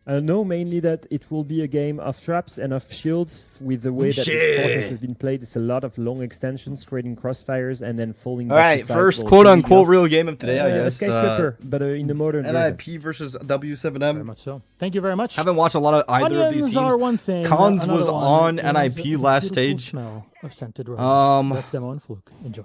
I know mainly that it will be a game of traps and of shields with the way that Fortress has been played. It's a lot of long extensions, creating crossfires, and then falling back. Alright, first quote-unquote real game of today, I guess. Skyscraper, but in the modern NIP version. versus W7M. Very much so. Thank you very much. Haven't watched a lot of either of these Onions teams. are one thing. Cons Another was one on is NIP the last beautiful stage. Smell of scented roses. That's demo and Fluke. Enjoy.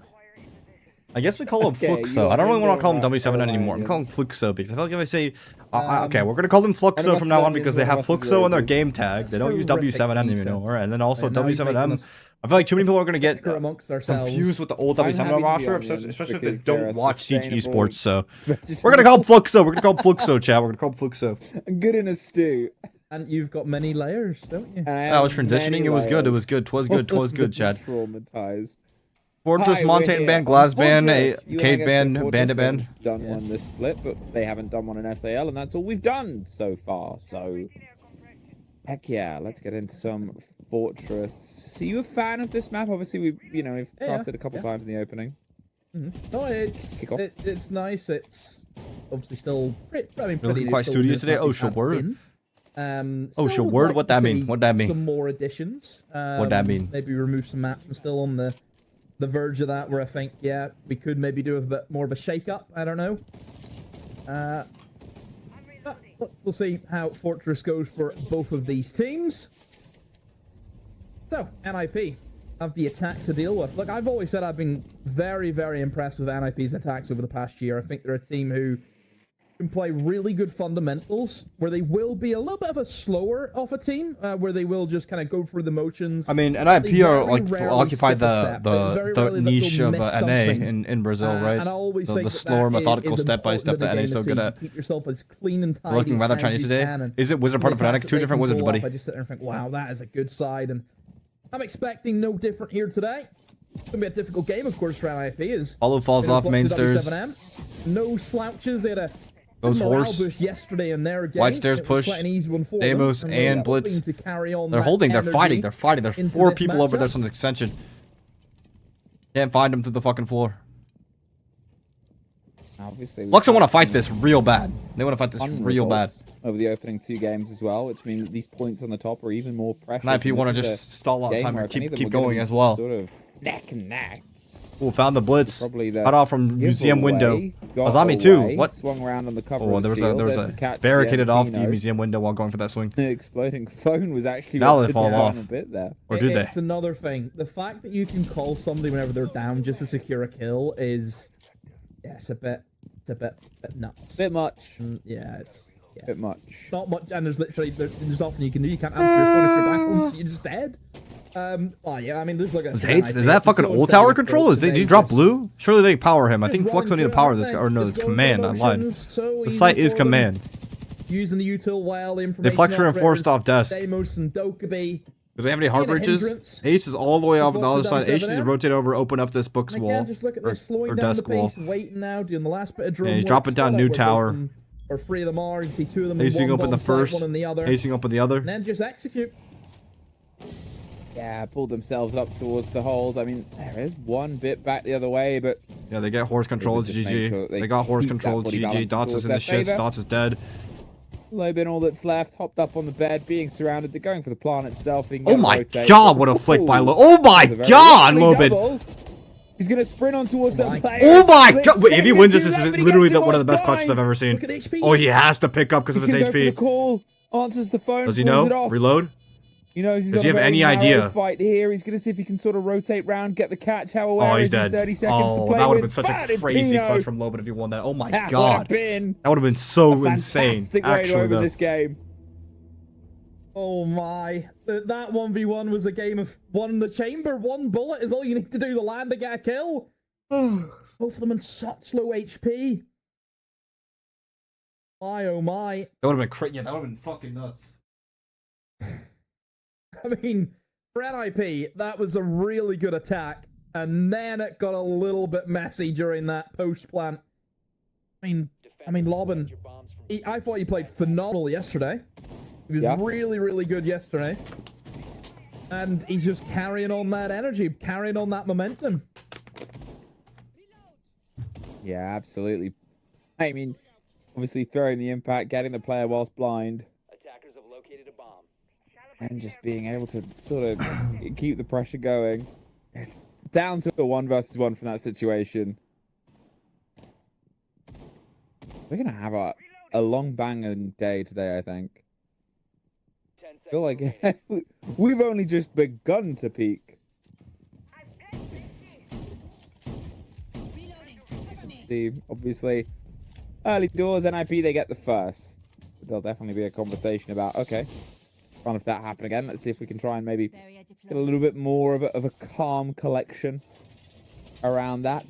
I guess we call him Fluxo. I don't really want to call him W7 anymore. I'm calling him Fluxo because I feel like if I say... okay, we're going to call them Fluxo from now on because they have Fluxo on their game tag. They don't use W7 anymore. And then also W7M. I feel like too many people are going to get confused with the old W7M roster, especially if they don't watch Siege Esports. So we're going to call him Fluxo. We're going to call him Fluxo, chat. We're going to call him Fluxo. Good in a stew. And you've got many layers, don't you? I was transitioning. It was good. It was good. 'Twas good. 'Twas good, Chad. Traumatized. Fortress, Montane Band, Glass Band, Cave Band, Bandit Band. Done one this split, but they haven't done one in SAL, and that's all we've done so far. So, heck yeah, let's get into some Fortress. Are you a fan of this map? Obviously, we've cast it a couple times in the opening. No, it's nice. It's obviously still pretty. Looking quite studious today. Oh, sure word. Oh, sure word. What that mean? What that mean? Some more additions. What that mean? Maybe remove some maps. I'm still on the verge of that, where I think, yeah, we could maybe do a bit more of a shake-up. I don't know. We'll see how Fortress goes for both of these teams. So, NIP have the attacks to deal with. Look, I've always said I've been very, very impressed with NIP's attacks over the past year. I think they're a team who can play really good fundamentals, where they will be a little bit of a slower off a team, where they will just kind of go through the motions. I mean, NIP are like occupy the niche of NA in Brazil, right? And I always the slower, methodical step-by-step that NA is so good at. Keep yourself as clean and tidy. Looking rather Chinese today. Is it Wizard part of Fnatic? Two different wizards, buddy. I just sit there and think, wow, that is a good side, and I'm expecting no different here today. It's gonna be a difficult game, of course, for NIP. Follow falls off main stairs. No slouches. They had a Goes horse. Yesterday in their game. Wide stairs push. Demos and Blitz. They're holding. They're fighting. They're fighting. There's 4 people over there on the extension. Can't find them through the fucking floor. Obviously, Fluxo want to fight this real bad. They want to fight this real bad. Over the opening 2 games as well, which means that these points on the top are even more precious. NIP want to just stall out time and keep going as well. Sort of neck and neck. Oh, found the Blitz. Cut off from museum window. Azami too. What? Swung around on the cover. Oh, there was a barricaded off the museum window while going for that swing. The exploding phone was actually now they fall off a bit there. Or do they? It's another thing. The fact that you can call somebody whenever they're down just to secure a kill is, yeah, it's a bit nuts. Bit much. Yeah, it's a bit much. Not much, and there's nothing you can do. You can't answer your phone if you're down, so you're just dead. Oh yeah, I mean, there's like a... Zates, is that fucking old tower control? Did he drop blue? Surely they power him. I think Fluxo need to power this guy. Or no, it's command. I lied. The site is command. Using the util well, the information... They flex reinforced off desk. Deimos and Dokkaebi. Do they have any heart breaches? Ace is all the way off on the other side. Ace needs to rotate over, open up this book's wall. Just look at this, slowing down the pace, waiting now, doing the last bit of drum. Yeah, he's dropping down new tower. Or 3 of them are. You can see 2 of them. Acing up in the first. Acing up in the other. And then just execute. Yeah, pulled themselves up towards the hold. I mean, there is one bit back the other way, but... Yeah, they get horse control. It's GG. Sure they got horse control. It's GG. Dots is in the shits. Dots is dead. Lobin, all that's left, hopped up on the bed, being surrounded. They're going for the plant itself. Oh my god, what a flick by Lobin. Oh my god, Lobin. He's going to sprint on towards that player. Oh my god. Wait, if he wins this is literally one of the best clutches I've ever seen. Oh, he has to pick up because of his HP. Call, answers the phone. Does he know? Reload? He knows he's Does he have any idea? Fight here. He's going to see if he can sort of rotate round, get the catch. How aware oh, he's is dead. 30 seconds to play that would have with. been such a crazy clutch from Lobin if he won that. Oh my god. That would have been so insane. Actually, though. This game. Oh my. That 1v1 was a game of 1 in the chamber. 1 bullet is all you need to do to land to get a kill. Both of them in such low HP. My oh my. That would have been crazy. Yeah, that would have been fucking nuts. I mean, for NIP, that was a really good attack, and then it got a little bit messy during that post plant. I mean, Lobin, I thought he played phenomenal yesterday. He was really, really good yesterday. And he's just carrying on that energy, carrying on that momentum. Yeah, absolutely. I mean, obviously throwing the impact, getting the player whilst blind. and just being able to sort of keep the pressure going. It's down to a 1 versus 1 from that situation. We're gonna have a long banging day today, I think. I feel like we've only just begun to peak. Obviously, early doors, NIP, they get the first. There'll definitely be a conversation about, okay, can't if that happen again. Let's see if we can try and maybe get a little bit more of a calm collection around that.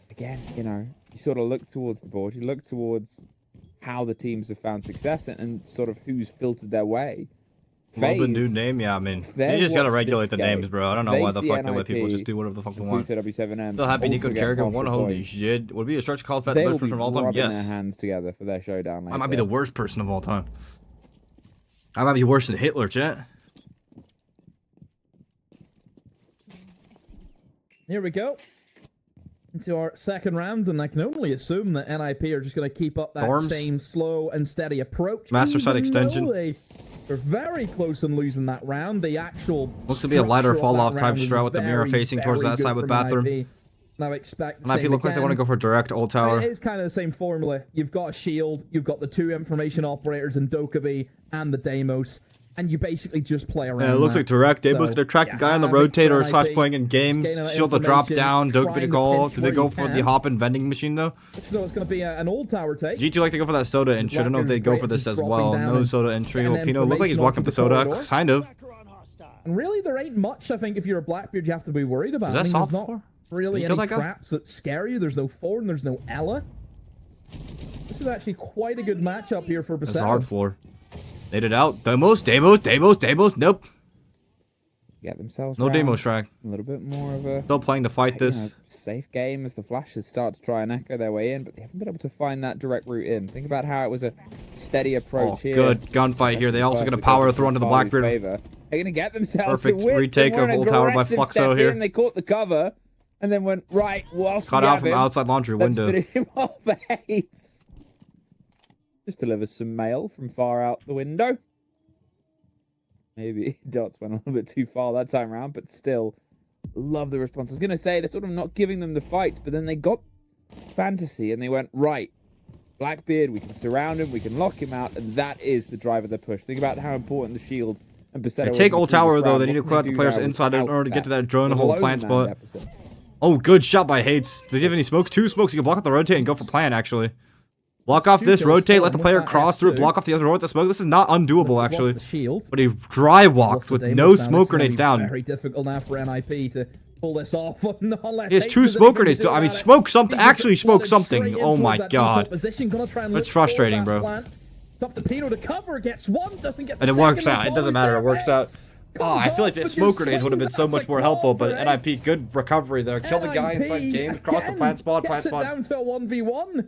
Again, you know, you sort of look towards the board. You look towards how the teams have found success and sort of who's filtered their way. Love the new name, yeah. I mean, they just gotta regulate the names, bro. I don't know why the fuck they let people just do whatever the fuck they want. Fluxo w7m. Still happy Nico character one. Holy shit! Would it be a stretch called Fett the best person of all time? Yes. Their hands together for their showdown. Later. I might be the worst person of all time. I might be worse than Hitler, chat. Here we go. Into our second round, and I can only assume that NIP are just going to keep up that same slow and steady approach. Master side extension. They're very close in losing that round. The actual looks to be a lighter fall off type strat with the mirror facing towards that side with bathroom. Now expect NIP look like they want to go for direct old tower. I mean, it is kind of the same formula. You've got a shield, you've got the 2 information operators in Dokkaebi and the Deimos, and you basically just play around. Yeah, it looks like direct. Deimos to track the guy on the rotator / playing in games. Shield to drop down. Dokkaebi to go. Do they go for the hop and vending machine though? So it's going to be an old tower take. G2 like to go for that soda entry. I don't know if they go for this as well. No soda entry. Pino look like he's walking up the soda. Kind of. And really, there ain't much, I think, if you're a Blackbeard, you have to be worried about. Is that soft there's not really any traps that scare you. There's no Ford and there's no Ella. This is actually quite a good matchup here for Basel. That's a hard floor. Made it out. Deimos. Nope. Get themselves no Deimos track. A little bit more of a still playing to fight this. You know, safe game as the Flashes start to try and echo their way in, but they haven't been able to find that direct route in. Think about how it was a steady approach here. Good gunfight here. They also going to power through onto the Blackbeard. They're going to get themselves perfect retake of old tower by Fluxo here. They caught the cover and then went right whilst caught out from outside laundry window. Let's him off the hates. Just delivers some mail from far out the window. Maybe Dots went a little bit too far that time around, but still, love the response. I was going to say, they're sort of not giving them the fight, but then they got fantasy and they went, right, Blackbeard, we can surround him, we can lock him out, and that is the drive of the push. Think about how important the shield and Besetto. They take old tower, though. They need to clear out the players inside in order to get to that drone hole plant spot. Deficit. Oh, good shot by Hates. Does he have any smokes? 2 smokes. He can block up the rotate and go for plan, actually. Block off this, rotate, let the player cross through, block off the other road with the smoke. This is not undoable, actually. But he dry walks with no smoke grenades down. Very difficult now for NIP to pull this off. He has 2 smoke grenades. I mean, smoke something. Actually smoke something. Oh my god. That's frustrating, bro. Top the Pino to cover, gets 1, doesn't get the and it works out. It doesn't matter. It works out. Oh, I feel like the smoke grenades would have been so much more helpful, but NIP, good recovery there. Kill the guy inside game, cross the plant spot, gets it down to a 1v1.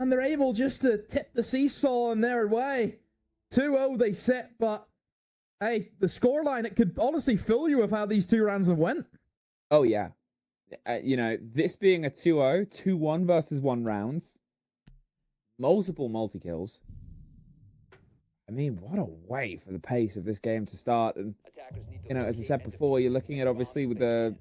And they're able just to tip the seesaw in their way. 2-0 they sit, but hey, the scoreline, it could honestly fill you with how these 2 rounds have went. Oh, yeah. You know, this being a 2-0, 2-1 versus 1 rounds, multiple multi-kills. I mean, what a way for the pace of this game to start. And, you know, as I said before, you're looking at, obviously, with the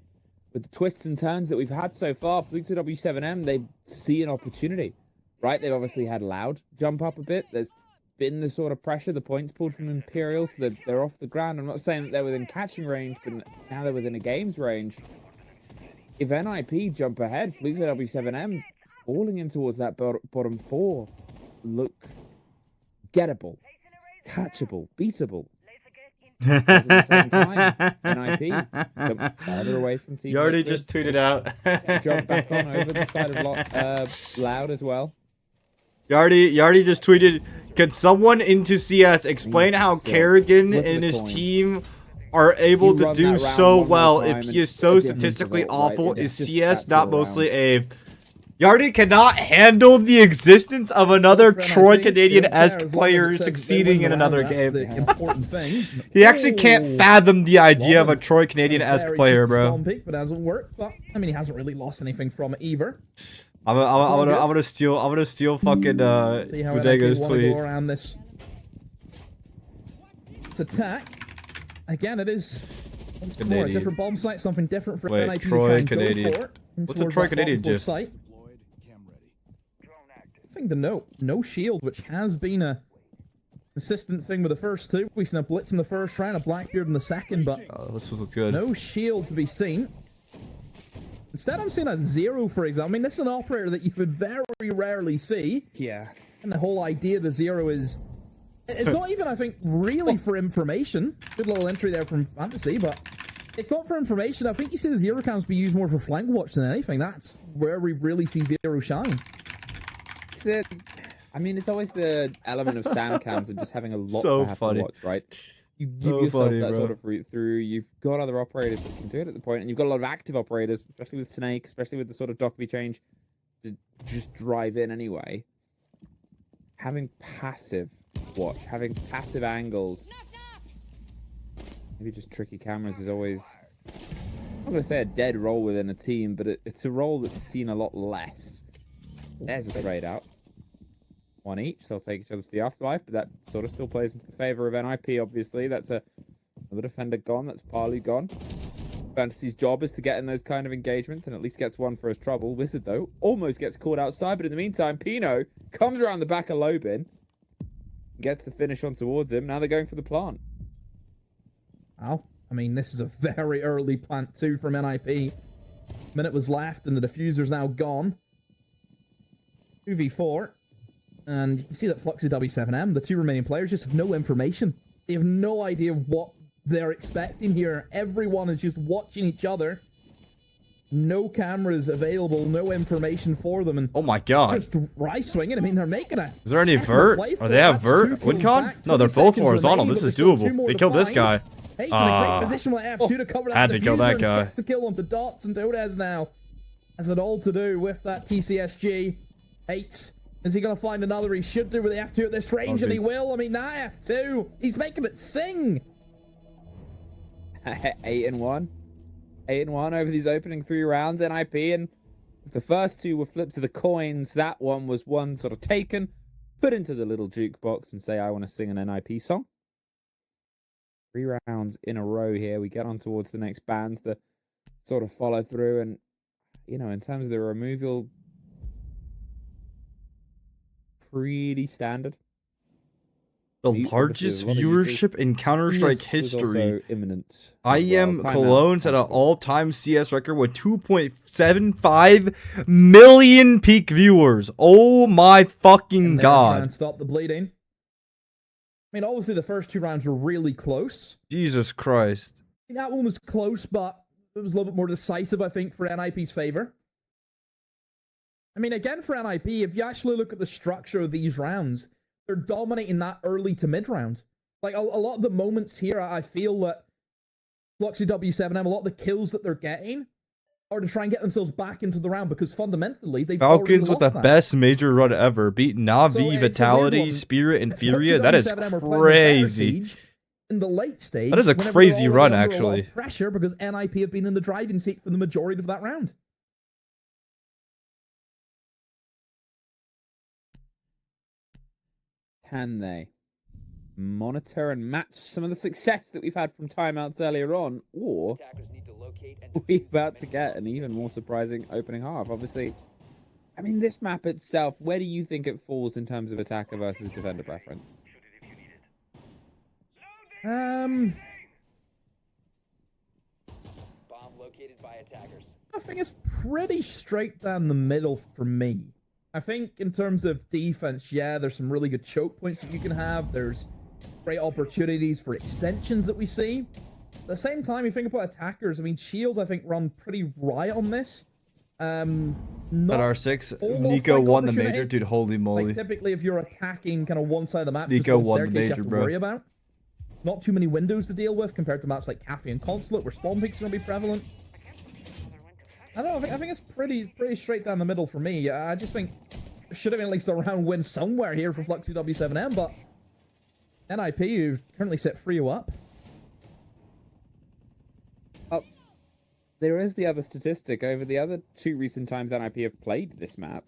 twists and turns that we've had so far, Fluxo w7m, they see an opportunity. Right, they've obviously had Loud jump up a bit. There's been the sort of pressure, the points pulled from Imperial, so that they're off the ground. I'm not saying that they're within catching range, but now they're within a game's range. If NIP jump ahead, Fluxo w7m falling in towards that bottom 4 look gettable, catchable, beatable. At the same time, NIP jump further away from Team Yardy Liquid. just tweeted out. Jump back on over the side of Loud as well. Yardy just tweeted, could someone into CS explain how Kerrigan and his team are able to do so well if he is so statistically awful? Is CS not mostly a... Yardy cannot handle the existence of another Troy Canadian-esque player succeeding in another game. He actually can't fathom the idea of a Troy Canadian-esque player, bro. But hasn't worked. But I mean, he hasn't really lost anything from it either. I'm gonna steal fucking Bodega's tweet. that attack. Again, it is once more a Canadian. different bomb site, something different for Wait, NIP to Troy try and Canadian. go for. What's a Troy Canadian do? Site. I think the no shield, which has been a consistent thing with the first two. We've seen a blitz in the first round, a Blackbeard in the second, but This was good. no shield to be seen. Instead, I'm seeing a zero, for example. I mean, this is an operator that you would very rarely see. Yeah. And the whole idea of the zero is... It's not even, I think, really for information. Good little entry there from Fantasy, but it's not for information. I think you see the zero cams be used more for flank watch than anything. That's where we really see zero shine. I mean, it's always the element of SAM cams and just having a lot So to have funny. to watch, right? You give So yourself funny, that bro. sort of route through. You've got other operators that can do it at the point, and you've got a lot of active operators, especially with Snake, especially with the sort of Dockery change, to just drive in anyway. Having passive watch, having passive angles, maybe just tricky cameras is always, I'm not going to say a dead role within a team, but it's a role that's seen a lot less. There's a trade out. One each. They'll take each other to the afterlife, but that sort of still plays into the favor of NIP, obviously. That's another defender gone. That's Parley gone. Fantasy's job is to get in those kind of engagements and at least gets one for his trouble. Wizard, though, almost gets caught outside, but in the meantime, Pino comes around the back of Lobin, gets the finish on towards him. Now they're going for the plant. Wow. I mean, this is a very early plant, too, from NIP. Minute was left, and the diffuser's now gone. 2v4. And you can see that Fluxo w7m, the two remaining players, just have no information. They have no idea what they're expecting here. Everyone is just watching each other. No cameras available, no information for them. And Oh my god. just right swinging. I mean, they're making a... Is there any heck of a vert? play for Or they it. have That's vert? two kills WinCon? back, No, they're 20 both seconds horizontal. remaining, This but is there's still two doable. more They to killed this find. guy. Hey, in a great position with F2 to cover that Had to kill that diffuser and guy. gets the kill onto Dots and Dodez now. Has it all to do with that TCSG. 8. Is he going to find another? He should do with the F2 at this range, and he will. I mean, now F2. He's making it sing. 8-1. 8-1 over these opening 3 rounds, NIP, and if the first 2 were flips of the coins, that one was one sort of taken, put into the little jukebox and say, I want to sing an NIP song. 3 rounds in a row here. We get on towards the next bands that sort of follow through, and, you know, in terms of the removal, pretty standard. The Obviously, largest a lot of usage. viewership in Counter-Strike This was history. also imminent. I as well. am Timeout. Cologne's at an all-time CS record with 2.75 million peak viewers. Oh my fucking And they're trying to god. stop the bleeding. I mean, obviously, the first 2 rounds were really close. Jesus Christ. That one was close, but it was a little bit more decisive, I think, for NIP's favor. I mean, again, for NIP, if you actually look at the structure of these rounds, they're dominating that early to mid round. Like, a lot of the moments here, I feel that Fluxo w7m, a lot of the kills that they're getting are to try and get themselves back into the round, because fundamentally, they've Falcons already with the lost that. best major run ever. Beat Navi, So, it's a weird Vitality, one. Spirit, and Fluxo Furia. That is W7M are playing the better crazy. siege in the late stage. That is a whenever crazy they're run, already under a lot of actually. pressure, because NIP have been in the driving seat for the majority of that round. Can they monitor and match some of the success that we've had from timeouts earlier on, or are we about to get an even more surprising opening half? Obviously, I mean, this map itself, where do you think it falls in terms of attacker versus defender preference? I think it's pretty straight down the middle for me. I think in terms of defense, yeah, there's some really good choke points that you can have. There's great opportunities for extensions that we see. At the same time, you think about attackers. I mean, Shields, I think, run pretty right on this. At Not R6, all Nico flank won the opportunity. major. Dude, holy moly. Like, typically, if you're attacking kind of one side of the map, Nico just one won the staircase you major, have to bro. worry about. Not too many windows to deal with compared to maps like Cafe and Consulate, where spawn peaks are going to be prevalent. I don't know. I think it's pretty straight down the middle for me. I just think there should have been at least a round win somewhere here for Fluxo w7m, but NIP, who currently set 3-0 up. There is the other statistic. Over the other 2 recent times NIP have played this map,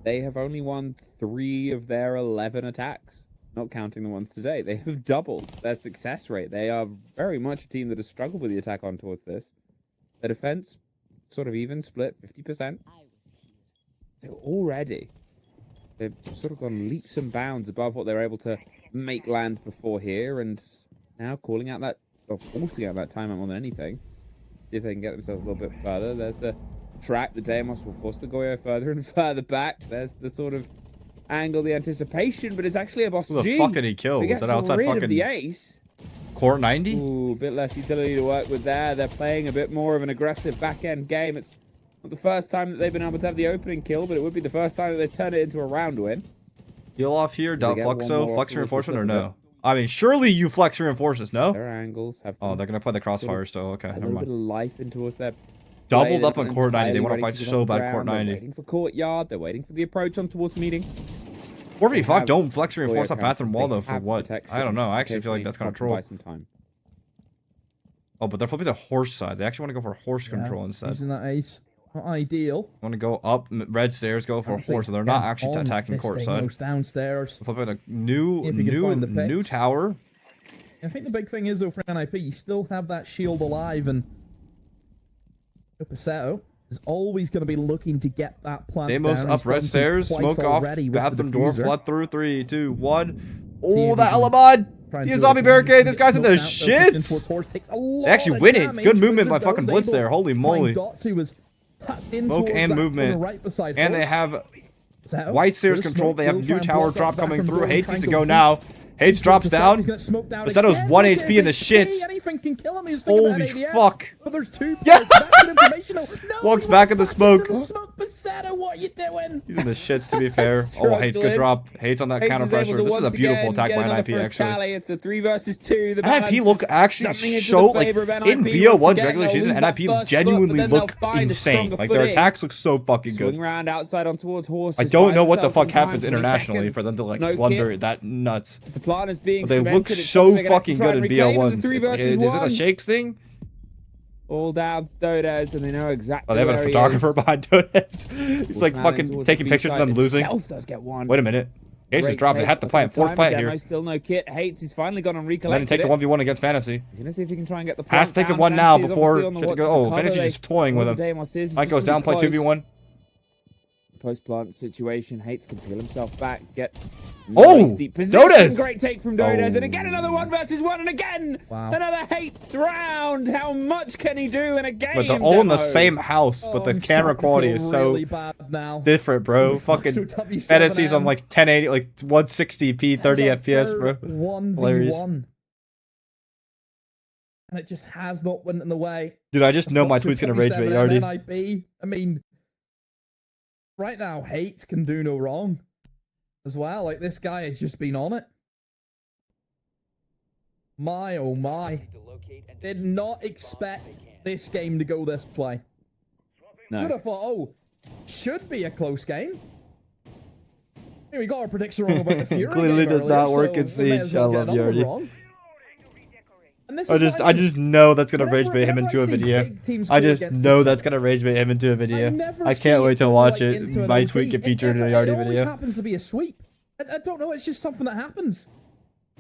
they have only won 3 of their 11 attacks. not counting the ones today. They have doubled their success rate. They are very much a team that has struggled with the attack on towards this. The defense, sort of even split, 50%. They've sort of gone leaps and bounds above what they're able to make land before here, and now calling out that, or forcing out that timeout more than anything. See if they can get themselves a little bit further. There's the track. The Deimos will force the Goyo further and further back. There's the sort of angle, the anticipation, but it's actually a boss G. Who the fuck did he kill? Was that outside rid fucking of the ace. court 90? Ooh, a bit less utility to work with there. They're playing a bit more of an aggressive back-end game. It's not the first time that they've been able to have the opening kill, but it would be the first time that they turn it into a round win. Heal off here, dot Fluxo, flex towards reinforcement the or slip no? I mean, surely you flex reinforces, no? Their angles have Oh, they're gonna play the crossfire, so okay, a never little bit mind. of life in towards their Doubled play. up on They're court 90. They want to entirely fight ready so get bad on court the ground. 90. They're waiting for courtyard. They're waiting for the approach on towards meeting. 4v5 don't have flex reinforce that Goyo bathroom counters. wall They though for have what? protection I don't know. I in actually case feel they like need that's to kind of buy troll. some time. Oh, but they're flipping the horse side. They actually want to go for horse control instead. Using that ace. Not ideal. Want to go up red stairs, go for a horse, so they're not actually attacking court side. Downstairs. Flipping a If you can find the new picks. tower. I think the big thing is though for NIP, you still have that shield alive, and Pasetto is always going to be looking to get that plant Deimos down. up He's red done so stairs, twice smoke off, already with the bathroom door, diffuser. flood through, 3, 2, 1. See Oh, if the he can Elamod! try and The do it zombie again. barricade, He this gets guy's in the smoked out, they're pushing shits! towards horse, takes a They lot actually of win it. damage. Good movement by Wizard fucking goes Blitz able there, holy to moly. find Dotsu was cut in Smoke towards and that movement. corner right beside And they horse. have Pasetto white stairs with a control. smoke, They have he'll new try and tower block that drop coming bathroom through. door, Hates trying needs to to go beat now. Hates drops Pasetto's down. gonna smoke down Pasetto's again. 1 Look HP at in the his HP. shits. Anything can kill him. He was thinking about Holy ADS, fuck. But there's two Yeah. players back in informational. No, Walks he back in walks the smoke. into the smoke. Pasetto, what are you doing? He's in the shits, to be fair. Oh, Hates good Struggling. drop. Hates on that Hates counter is able pressure. to This is a once beautiful again attack get by another NIP, first actually. tally. It's a 3 versus 2. The NIP balance look is actually something into so the like favor of in NIP. BO1's Once again, regular they'll season, lose that NIP first foot, genuinely but then they'll look find a insane. stronger Like their footing. attacks look so fucking Swing good. round outside on towards horse. I don't know what the fuck happens internationally for them to like blunder that nuts. The plan is being But they look cemented. It's so something they're gonna have to fucking try good and in reclaim BO1s. the 3 Is versus it a 1. shakes thing? All down Dodes, and they know exactly. Oh, they have a where he photographer is. behind Dodes. He's like Smiling fucking towards taking the pictures of them B-side losing. himself does get one. Wait a minute. Ace is Great dropping. take. Had the Look plant. at the Fourth time, plant Demo here. Still no kit. Hates. He's finally gone and Let him recollected take the it. 1v1 against Fantasy. He's gonna see if he can try and get the Has plant to take down. it one now Fantasy is before obviously on the shit to watch go. for Oh, cover. Fantasy's They- just toying with all him. the Deimos is Mike just goes down, play really 2v1. Post plant situation. Hates can peel himself back. Get. Oh, nice deep position. Dodes! Great take from Dodes, Oh. and again another 1 versus 1, and again Wow. another Hates round. How much can he do in a game? But they're all in the Demo? same house, but Oh, the I'm camera starting to quality feel is so really bad now. different, bro. Fucking So W7M Fantasy's on like 1080, like 160p, 30 FPS, bro. 1v1. And it just has not went in the way. Dude, I just know my Fluxo tweet's gonna rage bait, w7m Yardy. NIP. I mean, right now, Hates can do no wrong as well. Like, this guy has just been on it. My, oh my. Did not expect this game to go this way. Would No. have thought, oh, should be a close game. Here we got our prediction wrong about the Fury Clearly game does earlier, not work so in we may as Siege. well I get love another one Yardy. wrong. And this I is just what I just know that's gonna rage Whenever- bait him whenever into I a see video. big teams I go just against know each that's other, gonna rage bait him into a video. never I see can't wait to go, watch like, it. into an My OT. tweet get featured in the It Yardy always video. happens to be a sweep. I don't know. It's just something that happens.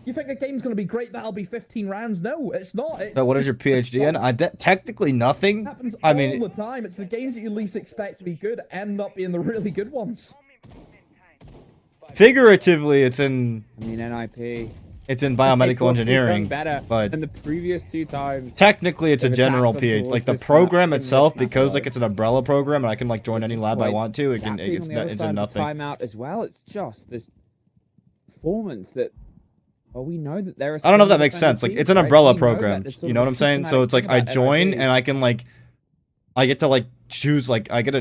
You think the game's going to be great? That'll be 15 rounds. No, it's not. It's, So what is your PhD in? Technically nothing. It happens I all mean, the time. It's the games that you least expect to be good end up being the really good ones. figuratively, it's in I mean, NIP. biomedical engineering, better but than the previous 2 times. technically it's a They've general attacked them PhD. towards Like the this program map, itself, in this map because like alone. it's an umbrella program and I can like join any lab I want to. It can That being it's on the other it's side in of the nothing. timeout as well. It's just this performance that. Well, we know that there are. I don't know if that makes sense. Like it's an umbrella program. You know what I'm saying? So it's like I join and I can like I get to like choose like I get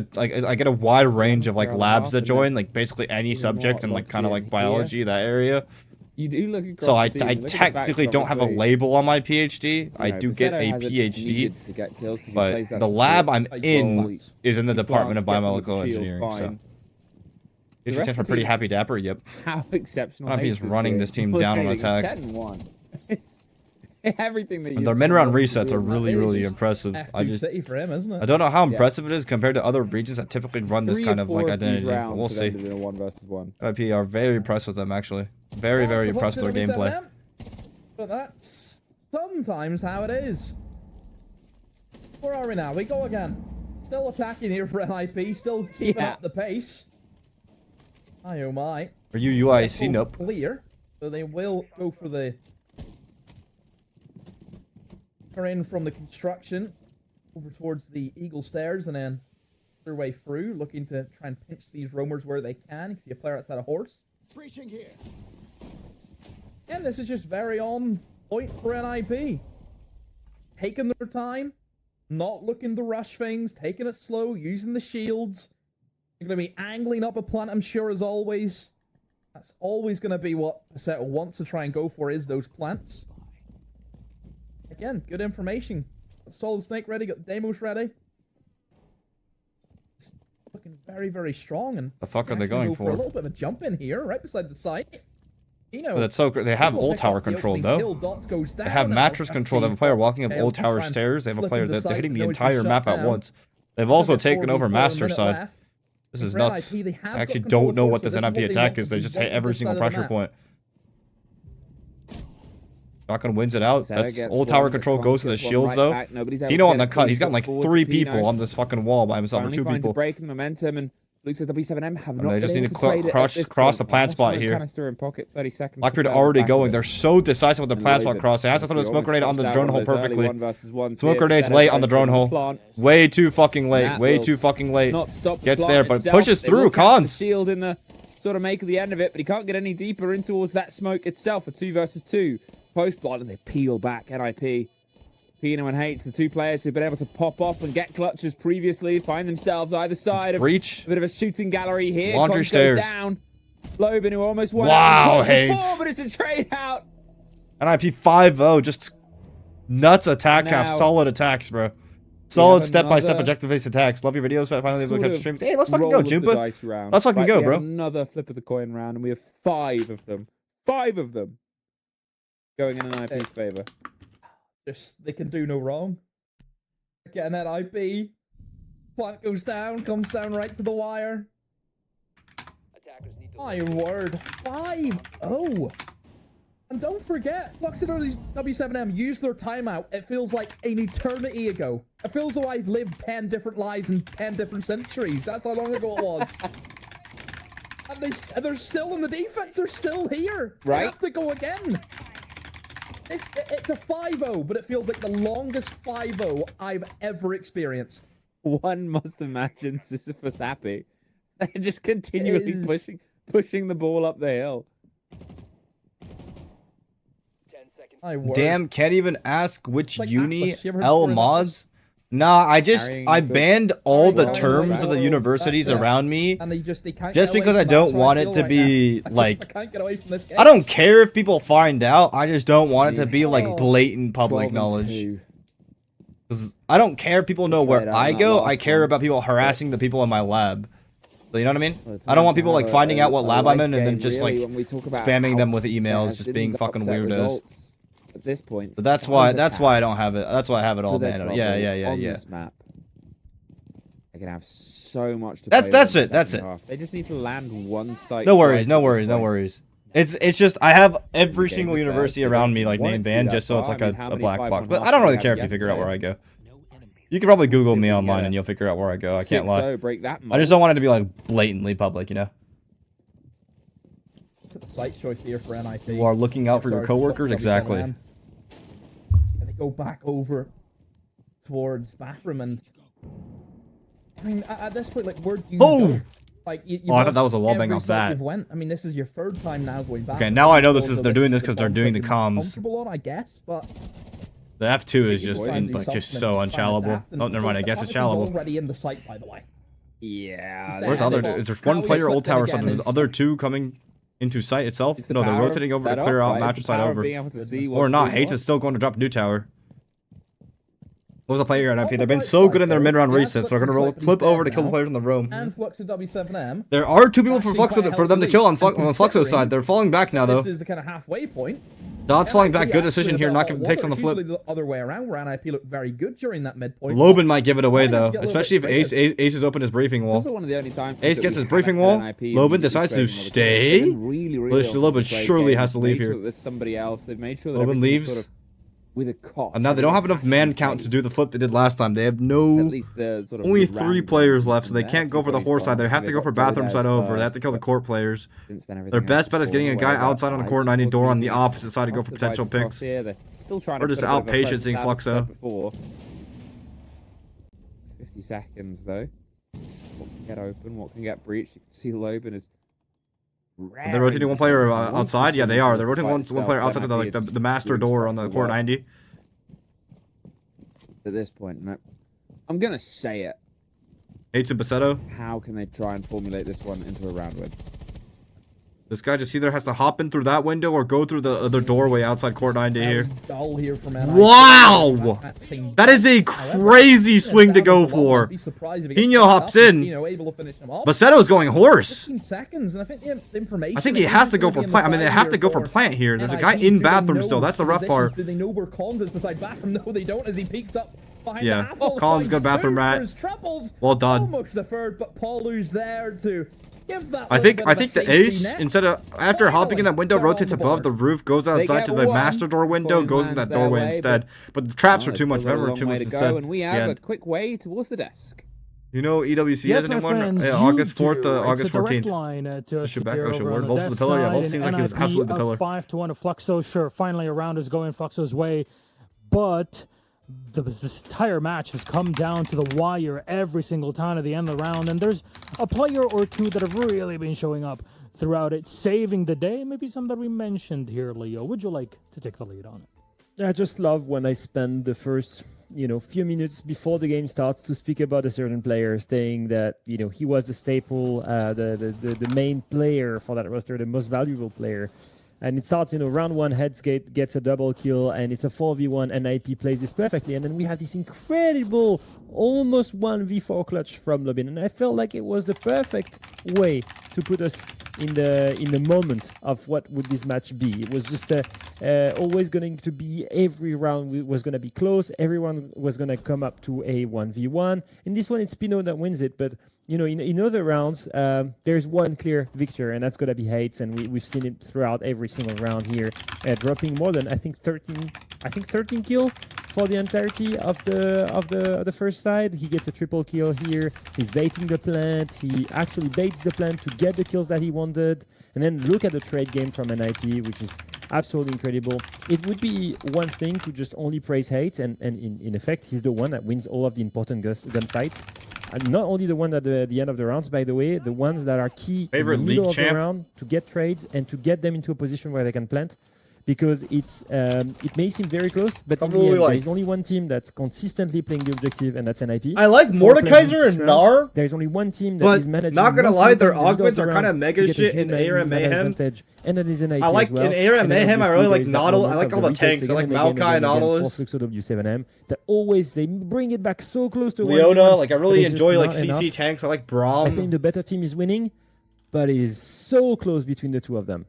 a wide range of like labs to join, like basically any subject and like kind of like biology, that area. You do look across So I the team, you look at the technically facts, don't have a obviously, label on my PhD. I you know, do get a Pasetto hasn't PhD, needed to get kills 'cause he but plays that the support. lab I'm Like, in well, is in the He Department of plants, gets him with Biomedical the shield, Engineering. So fine. it The just rest stands of for the pretty team happy is- dapper. Yep. How exceptional! I think Haze he's has running been. this team down on It's attack. 10-1. It's everything that And you. their mid-round resets are really, really just impressive. I F2 just City for him, isn't it? I don't know how impressive it is compared to other regions that typically run this kind of like identity. But we'll see. In a 1 versus 1. IP are very impressed with them actually. Very, very impressed with their gameplay. But that's sometimes how it is. Where are we now? We go again. Still attacking here for NIP. Still keeping up the pace. Oh my. Are you UIC? Nope. Clear. So they will go for the... They're in from the construction over towards the Eagle Stairs and then their way through, looking to try and pinch these roamers where they can. You can see a player outside a horse. Breaching here. And this is just very on point for NIP. Taking their time, not looking to rush things, taking it slow, using the shields. They're going to be angling up a plant, I'm sure, as always. That's always going to be what Fett wants to try and go for, is those plants. Again, good information. Got Solid Snake ready, got Deimos ready. It's looking very, very strong. And the fuck are they going for? A little bit of a jump in here, right beside the site. You know, that's so great. They have old tower control though. They have mattress control. They have a player walking up old tower stairs. They have a player that they're hitting the entire map at once. They've also taken over master side. This is nuts. I actually don't know what this NIP attack is. They just hit every single pressure point. Shotgun wins it out. That's old tower control goes to the shields though. Pino on the cut. He's got like 3 people on this fucking wall by himself, or 2 people. Break the momentum and Fluxo w7m have not they just been need able to cross the plant spot here. In pocket, 30 seconds Blackbeard already going. They're so decisive with the plant spot cross. They has to throw the smoke grenade on the drone hole perfectly. Smoke grenade's late on the drone hole. Way too fucking late. Way too fucking late. Gets there, but pushes through. Cons. Shield in the sort of make of the end of it, but he can't get any deeper in towards that smoke itself. A 2 versus 2 post plant, and they peel back. NIP. Pino and Hates, the 2 players who've been able to pop off and get clutches previously, find themselves either side of breach. A bit of a shooting gallery here. Laundry stairs. Down. Loban, who almost won. Wow, Hates. But it's a trade out. NIP 5-0, just nuts attack half. Solid attacks, bro. Solid step-by-step objective-based attacks. Love your videos. Finally able to catch stream. Hey, let's fucking go, Jumpa. Let's fucking go, bro. Another flip of the coin round, and we have 5 of them. 5 of them going in NIP's favor. They can do no wrong. Getting that IP. Plant goes down, comes down right to the wire. My word. 5-0. And don't forget, Fluxo w7m used their timeout. It feels like an eternity ago. It feels like I've lived 10 different lives in 10 different centuries. That's how long ago it was. And they're still in the defense. They're still here. Right. They have to go again. It's a 5-0, but it feels like the longest 5-0 I've ever experienced. One must imagine Sisyphus happy. They're just continually pushing the ball up the hill. Damn, can't even ask which uni L mods. Nah, I banned all the terms of the universities around me just because I don't want it to be like, I don't care if people find out, I just don't want it to be like blatant public knowledge. I don't care if people know where I go, I care about people harassing the people in my lab. So you know what I mean? I don't want people like finding out what lab I'm in and then just like spamming them with emails, just being fucking weirdos. At this point, but that's why I don't have it. That's why I have it all banned. Yeah. This map, they can have so much to. That's it. They just need to land one site. No worries. It's just I have every single university around me like name banned just so it's like a black box. But I don't really care if you figure out where I go. You can probably Google me online and you'll figure out where I go. I can't lie. I just don't want it to be like blatantly public, you know. Site choice here for NIP. You are looking out for your coworkers, exactly. And they go back over towards bathroom, and I mean, at this point, like, where do you go? Like, I thought that was a wall bang off that. I mean, this is your 3rd time now going back. Okay, now I know they're doing this because they're doing the comms. Comfortable on, I guess, but the F2 is just just so unchallengable. Oh, never mind. I guess it's challengable. Already in the site, by the way. Yeah. Where's the other? There's one player old tower. So there's the other 2 coming into site itself. No, they're rotating over to clear out mattress side over. Or not. Hates is still going to drop a new tower. What was the player NIP? They've been so good in their mid-round resets, so they're gonna flip over to kill the players in the room. And Fluxo w7m. There are 2 people for them to kill on Fluxo's side. They're falling back now, though. This is the kind of halfway point. Dots falling back. Good decision here, not giving picks on the flip. Usually the other way around, where NIP looked very good during that midpoint. Loban might give it away, though, especially if Ace has opened his briefing wall. It's also one of the only times Ace gets his briefing wall. Loban decides to stay. Loban surely has to leave here. There's somebody else. They've made sure that Loban leaves. sort of with a cost. And now they don't have enough man count to do the flip they did last time. They have no... At least the sort of only 3 players left, so they can't go for the horse side. They have to go for bathroom side over. They have to kill the court players. Their best bet is getting a guy outside on the court 90 door on the opposite side to go for potential picks. Or just out-patienting Fluxo. 50 seconds, though. What can get open? What can get breached? You can see Loban is... They're rotating one player outside? Yeah, they are. They're rotating one player outside of the master door on the court 90. At this point, no. I'm going to say it. Hates and Basetto. How can they try and formulate this one into a round win? This guy just either has to hop in through that window or go through the other doorway outside court 90 here. Wow! That is a crazy swing to go for. Pino hops in. Basetto's going horse. I think he has to go for plant. I mean, they have to go for plant here. There's a guy in bathroom still. That's the rough part. Do they know where Collins is beside bathroom? No, they don't, as he peeks up behind yeah. the half wall. Collins, good bathroom rat. Well done. Almost the third, but Paulu's there to give that. I think the ace, instead of after hopping in that window, rotates above the roof, goes outside to the master door window, goes in that doorway instead. But the traps are too much. Remember, too much instead. And we have a quick way towards the desk. You know EWC yes, has anyone? Friends, August 4th, August 14th. Line, Word Wolves to the pillar. Yeah, Wolf seems like he was absolutely the pillar. 5-1 to Fluxo. Sure, finally a round is going Fluxo's way, but this entire match has come down to the wire every single time at the end of the round, and there's a player or two that have really been showing up throughout it, saving the day. Maybe some that we mentioned here, Leo. Would you like to take the lead on it? I just love when I spend the first few minutes before the game starts to speak about a certain player, saying that he was the staple, the main player for that roster, the most valuable player. And it starts, round 1, Headsgate gets a double kill, and it's a 4v1, and IP plays this perfectly. And then we have this incredible, almost 1v4 clutch from Loban. And I felt like it was the perfect way to put us in the moment of what would this match be. It was just always going to be, every round was going to be close. Everyone was going to come up to a 1v1. In this one, it's Pino that wins it, but in other rounds, there's one clear victor, and that's going to be Hates, and we've seen it throughout every single round here, dropping more than I think 13 kill for the entirety of the first side. He gets a triple kill here. He's baiting the plant. He actually baits the plant to get the kills that he wanted. And then look at the trade game from NIP, which is absolutely incredible. It would be one thing to just only praise Hates, and in effect, he's the one that wins all of the important gunfights. And not only the one at the end of the rounds, by the way, the ones that are key in the middle of the round to get trades and to get them into a position where they can plant. Because it may seem very close, but in the end, there's only one team that's consistently playing the objective, and that's NIP. I like Mordekaiser and Gnar. There's only one team that is managing. Not gonna lie, their augments are kind of mega shit in ARAM Mayhem. And that is NIP I like as well. in ARAM Mayhem. I really like Nautilus. I like all the tanks. I like Maokai and Nautilus. For Fluxo w7m, that always they bring it back so close to Leona. Like I really enjoy like CC tanks. I like Braum. I think the better team is winning, but it is so close between the two of them.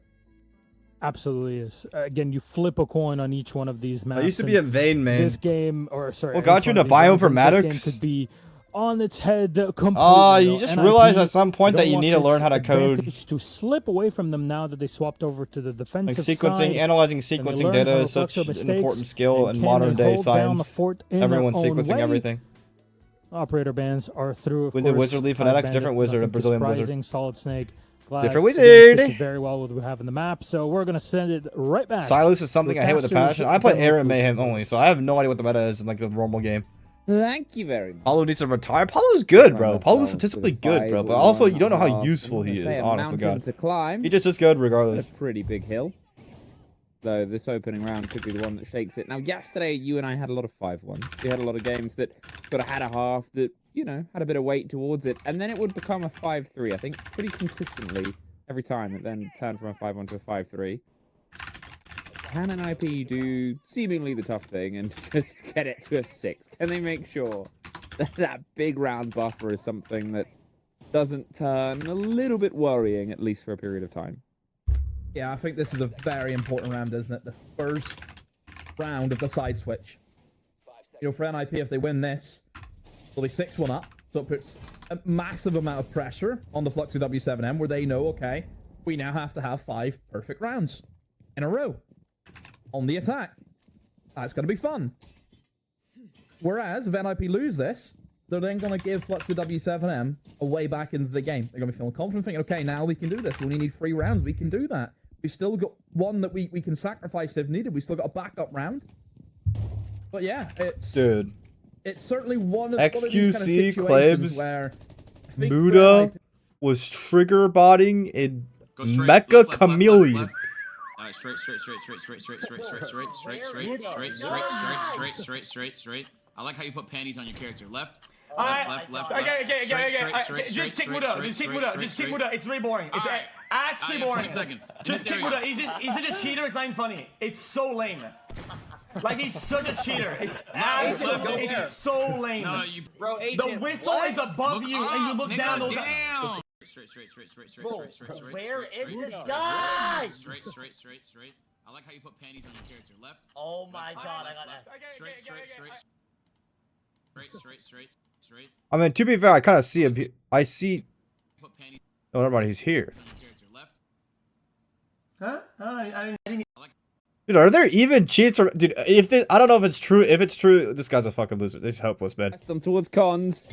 Absolutely is. Again, you flip a coin on each one of these maps. I used to be a Vayne main. This game, or sorry, what got you into bioinformatics? This game could be on its head completely. You just realize at some point that you need to learn how to code. To slip away from them now that they swapped over to the defensive side. Analyzing sequencing data is such an important skill in modern day science. Everyone's sequencing everything. Operator bans are through. With the Wizard Leaf Fanatics, different wizard, a Brazilian wizard. Solid Snake. Different wizard. Fits very well with what we have in the map, so we're gonna send it right back. Silas is something I hate with a passion. I play ARAM Mayhem only, so I have no idea what the meta is in like the normal game. Thank you very much. Paulo needs to retire. Paulo's good, bro. Paulo's statistically good, bro. But also, you don't know how useful he is, honestly, God. He just is good regardless. A pretty big hill. Though this opening round could be the one that shakes it. Now, yesterday, you and I had a lot of 5-1s. We had a lot of games that sort of had a half that, had a bit of weight towards it. And then it would become a 5-3, I think, pretty consistently every time. It then turned from a 5-1 to a 5-3. can NIP do seemingly the tough thing and just get it to a 6? Can they make sure that that big round buffer is something that doesn't turn a little bit worrying, at least for a period of time? Yeah, I think this is a very important round, isn't it? The first round of the side switch. You know, for NIP, if they win this, they'll be 6-1 up. So it puts a massive amount of pressure on the Fluxo w7m, where they know, okay, we now have to have 5 perfect rounds in a row on the attack. That's going to be fun. Whereas, if NIP lose this, they're then going to give Fluxo w7m a way back into the game. They're going to be feeling confident, thinking, okay, now we can do this. We only need 3 rounds. We can do that. We've still got one that we can sacrifice if needed. We've still got a backup round. But yeah, it's... Dude. It's certainly one of XQC these kind of situations claims where I think Muda was trigger botting in Mecha Chameleon. Straight. I like how you put panties on your character. Left. Okay. Just kick Muda. Just kick Muda. It's really boring. It's actually boring. 20 seconds. Just kick Muda. He's such a cheater. It's not even funny. It's so lame. Like, he's such a cheater. It's so lame. No, you Bro, Agent, the whistle is above you, and you look down. Straight. Where is this guy? Straight. I like how you put panties on your character. Left. Oh my god, I got that. Straight. I mean, to be fair, I kind of see him. I see. Put panties Oh, never mind. He's here. on your character. Left. Huh? I didn't. Dude, are there even cheats? Or, dude, if this, I don't know if it's true. If it's true, this guy's a fucking loser. This is hopeless, man. Them towards cons.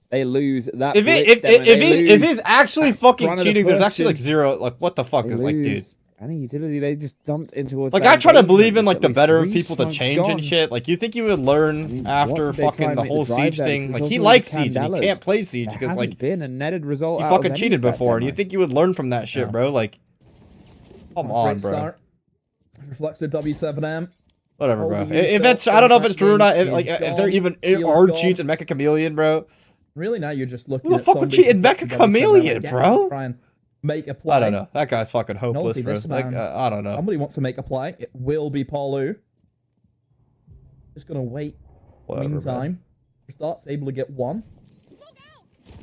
They lose that. If he's actually fucking cheating, there's actually like 0. Like, what the fuck is like, dude? Any utility they just dumped in towards. Like, I try to believe in like the better people to change and shit. Like, you think you would learn after fucking the whole siege thing? Like, he likes siege and he can't play siege because like been a netted result. he fucking cheated before, and you think you would learn from that shit, bro? Like, come on, bro. Fluxo w7m. Whatever, bro. If it's, I don't know if it's true or not. If there even are cheats in Mecha Chameleon, bro. Really, now you're just looking. Who the fuck would cheat in Mecha Chameleon, bro? Try and make a play. I don't know. That guy's fucking hopeless, bro. Like, I don't know. Somebody wants to make a play. It will be Paulu. Just gonna wait. Whatever, Meantime, Start's able to get 1.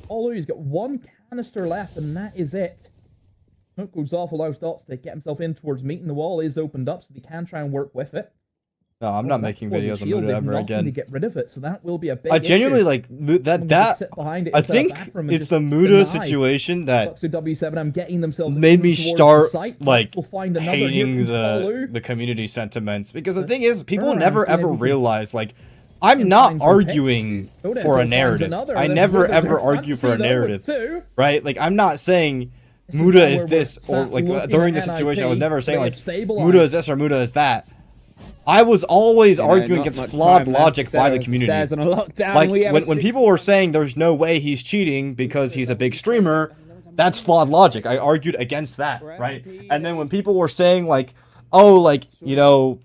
Paulu, he's got 1 canister left, and that is it. Smoke goes off, allows Dots to get himself in towards meeting. The wall is opened up, so he can try and work with it. No, I'm not making videos on Muda ever again. To get rid of it, so that will be a big I genuinely like that. I think it's the Muda situation that made me start like hating the community sentiments, because the thing is, people never ever realize like I'm not arguing for a narrative. I never ever argue for a narrative, right? Like, I'm not saying Muda is this, or like during the situation I was never saying like Muda is this or Muda is that. I was always arguing against flawed logic by the community. Like, when people were saying there's no way he's cheating because he's a big streamer, that's flawed logic. I argued against that, right? And then when people were saying like, oh, like, you know,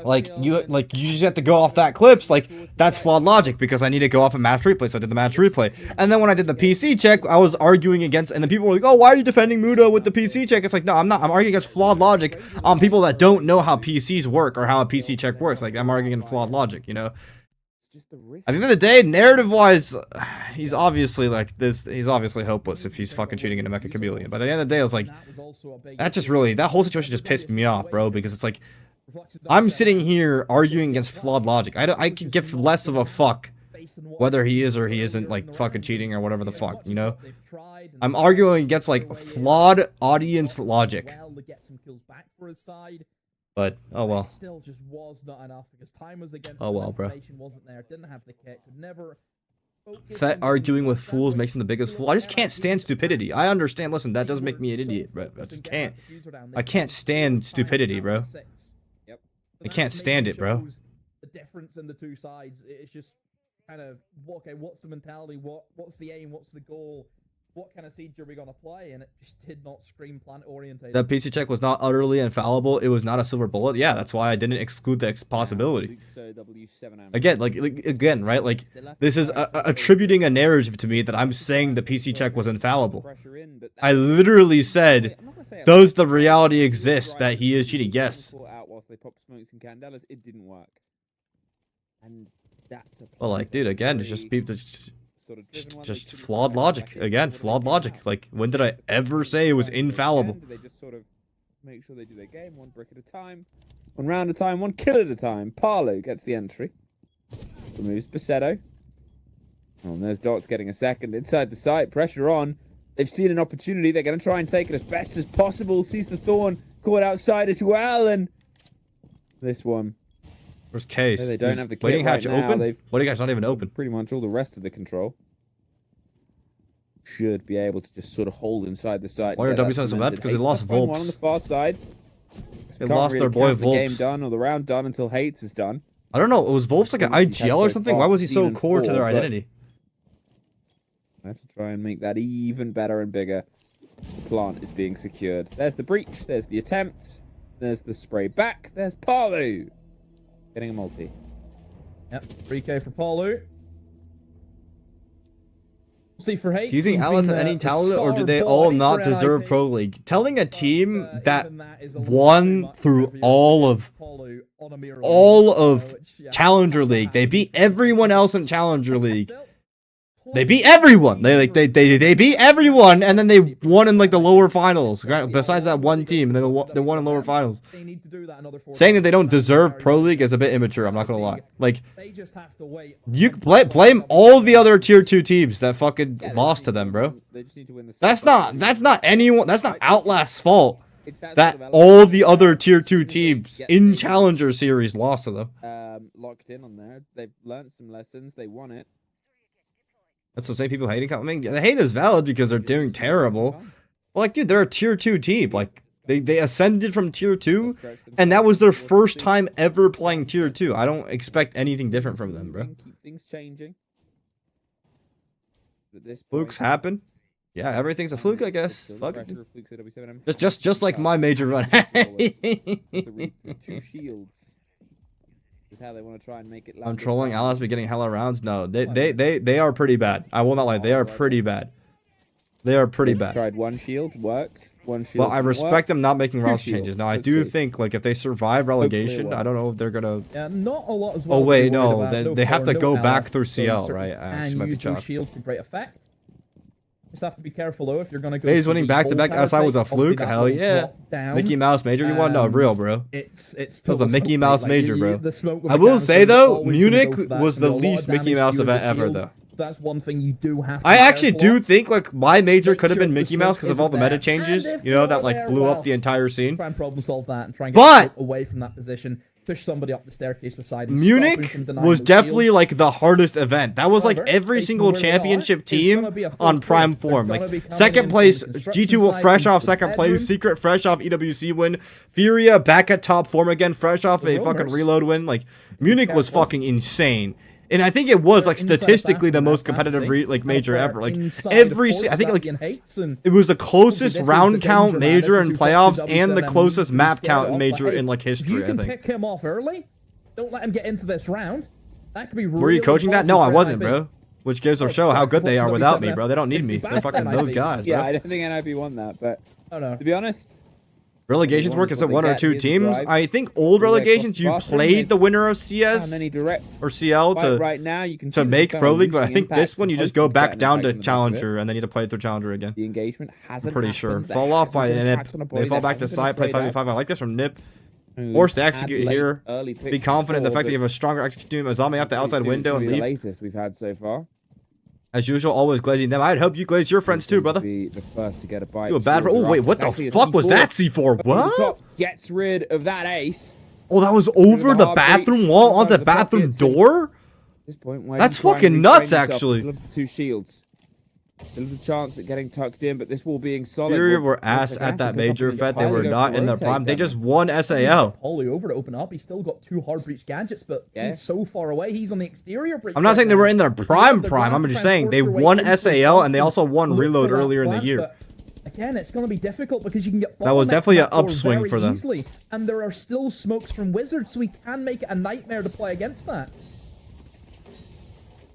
like you just have to go off that clips, like, that's flawed logic because I need to go off a match replay, so I did the match replay. And then when I did the PC check, I was arguing against, and then people were like, oh, why are you defending Muda with the PC check? It's like, no, I'm not. I'm arguing against flawed logic on people that don't know how PCs work or how a PC check works. Like, I'm arguing against flawed logic, you know? At the end of the day, narrative-wise, he's obviously like this. He's obviously hopeless if he's fucking cheating into Mecha Chameleon. But at the end of the day, I was like, that just really, that whole situation just pissed me off, bro, because it's like, I'm sitting here arguing against flawed logic. I could give less of a fuck whether he is or he isn't like fucking cheating or whatever the fuck, you know? I'm arguing against like flawed audience logic. But oh well. Still just was not enough because time was against. Oh well, bro. Wasn't there. Didn't have the kick. Could never. Fett arguing with fools makes him the biggest fool. I just can't stand stupidity. I understand. Listen, that does make me an idiot, bro. I just can't. I can't stand stupidity, bro. I can't stand it, bro. The difference in the two sides, it's just kind of, okay, what's the mentality? What's the aim? What's the goal? What kind of siege are we gonna play? And it just did not scream planet oriented. That PC check was not utterly infallible. It was not a silver bullet. Yeah, that's why I didn't exclude the possibility. Again, again, right? Like, this is attributing a narrative to me that I'm saying the PC check was infallible. I literally said, does the reality exist that he is cheating? Yes. They popped smokes and candelas. It didn't work. And that's a Well, like, dude, again, it's just people sort of driven one. just flawed logic. Again, flawed logic. Like, when did I ever say it was infallible? They just sort of make sure they do their game one brick at a time, one round at a time, one kill at a time. Parlo gets the entry. Removes Basetto. Oh, and there's Dots getting a second inside the site. Pressure on. They've seen an opportunity. They're going to try and take it as best as possible. Sees the Thorn caught outside as well. And this one. Where's Case? They don't have the kit waiting right hatch now. open? They've Waiting hatch not even open. pretty much all the rest of the control. Should be able to just sort of hold inside the site. Why are W7 so bad? Because they lost One on Volps. the far side. They lost their boy The game Volps. done or the round done until Hates is done. I don't know. Was Volps like an Obviously, IGL or so something? far Why was he so 15 core to and their 4, but identity? I have to try and make that even better and bigger. The plant is being secured. There's the breach. There's the attempt. There's the spray back. There's Parlu getting a multi. Yep, 3k for Paulu. See for Hate. Do you think Alice had any talent, or do they all not deserve Pro League? Telling a team that won through all of Challenger League, they beat everyone else in Challenger League. They beat everyone. They beat everyone, and then they won in like the lower finals. Besides that one team, and then they won in lower finals. Saying that they don't deserve Pro League is a bit immature. I'm not gonna lie. Like, you blame all the other tier 2 teams that fucking lost to them, bro. That's not anyone. That's not Outlast's fault. That all the other tier 2 teams in Challenger Series lost to them. Locked in on there. They've learned some lessons. They won it. That's what I'm saying. People hating. I mean, the hate is valid because they're doing terrible. Well, like, dude, they're a tier 2 team. Like, they ascended from tier 2, and that was their first time ever playing tier 2. I don't expect anything different from them, bro. Keep things changing. Flukes happen. Yeah, everything's a fluke, I guess. Fuck it. Just like my major run. Two shields. Is how they want to try and make it. I'm trolling. Alice be getting hella rounds. No, they are pretty bad. I will not lie. They are pretty bad. They are pretty bad. Tried one shield, worked. One shield. Well, I respect them not making roster changes. Now, I do think like if they survive relegation, I don't know if they're gonna. Yeah, not a lot as well. Oh wait, no, they have to go back through CL, right? And use those shields to great effect. Just have to be careful though if you're gonna go. He's winning back-to-back SI was a fluke. Hell yeah. Mickey Mouse major. You want to know real, bro? It's it was a Mickey Mouse major, bro. I will say though, Munich was the least Mickey Mouse event ever, though. That's one thing you do have to. I actually do think like my major could have been Mickey Mouse because of all the meta changes, you know, that like blew up the entire scene. Try and problem solve that and try and get away from that position. Push somebody up the staircase beside him. Munich was definitely like the hardest event. That was like every single championship team on prime form. Like second place, G2 fresh off second place, Secret fresh off EWC win, Furia back at top form again, fresh off a fucking reload win. Like Munich was fucking insane. And I think it was like statistically the most competitive major ever. Like I think like it was the closest round count major in playoffs and the closest map count major in like history. I think. Pick him off early. Don't let him get into this round. That could be. Were you coaching that? No, I wasn't, bro. Which gives a show how good they are without me, bro. They don't need me. They're fucking those guys, bro. Yeah, I don't think NIP won that, but to be honest. Relegations work as one or two teams. I think old relegations you played the winner of CS or CL to make Pro League, but I think this one you just go back down to Challenger and then you have to play through Challenger again. The engagement hasn't. I'm pretty sure. Fall off by Nip. They fall back to side, play 5v5. I like this from Nip. Forced to execute here. Be confident in the fact that you have a stronger execute team. Azami off the outside window and leave. The latest we've had so far. As usual, always glazing them. I'd hope you glaze your friends too, brother. Be the first to get a bite. You a bad. Oh wait, what the fuck was that C4? What? Gets rid of that ace. Oh, that was over the bathroom wall onto the bathroom door. At this point, that's fucking nuts, actually. Still have the 2 shields. Still have the chance at getting tucked in, but this wall being solid. Furia were ass at that major Fett. They were not in their prime. They just won SAL. Holly over to open up. He's still got 2 hard breach gadgets, but he's so far away. He's on the exterior breach. I'm not saying they were in their prime. I'm just saying they won SAL and they also won Reload earlier in the year. Again, it's going to be difficult because you can get that was definitely an upswing for them. Easily, and there are still smokes from Wizards, so we can make it a nightmare to play against that.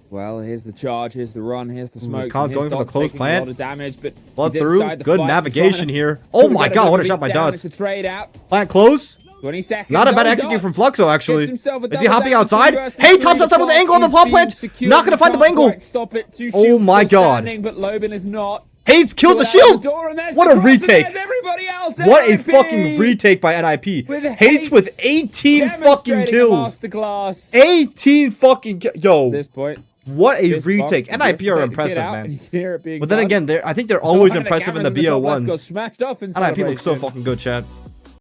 Well, here's the charge, here's the run, here's the smoke. Going for the close plant. A lot of damage, but blood through. Good navigation here. Oh my god, what a shot by Dots. It's a trade out. Plant close. 20 seconds. Not a bad Oh, execute from Dots Fluxo, actually. gets himself a Is he double hopping down, outside? 2 versus Hey, 3. tops outside with the angle on the Is bomb being plant. secured. Not gonna He find the can't angle. quite stop it. 2 Oh shields my still God. standing, but Loban is not. Hates kills the Pull out shield. the door, and there's What the a cross, and retake. there's everybody else. What a NIP fucking retake by NIP. with Hates with 18 fucking demonstrating a kills. masterclass. 18 fucking Yo, At this point, what a fist retake. bump, NIP you are have to take the kid impressive, out, and man. you can hear it being But then done. again, I think they're always One of the impressive in the cameras at the top left BO1s. got smashed off in NIP looks so celebration. fucking good, chat.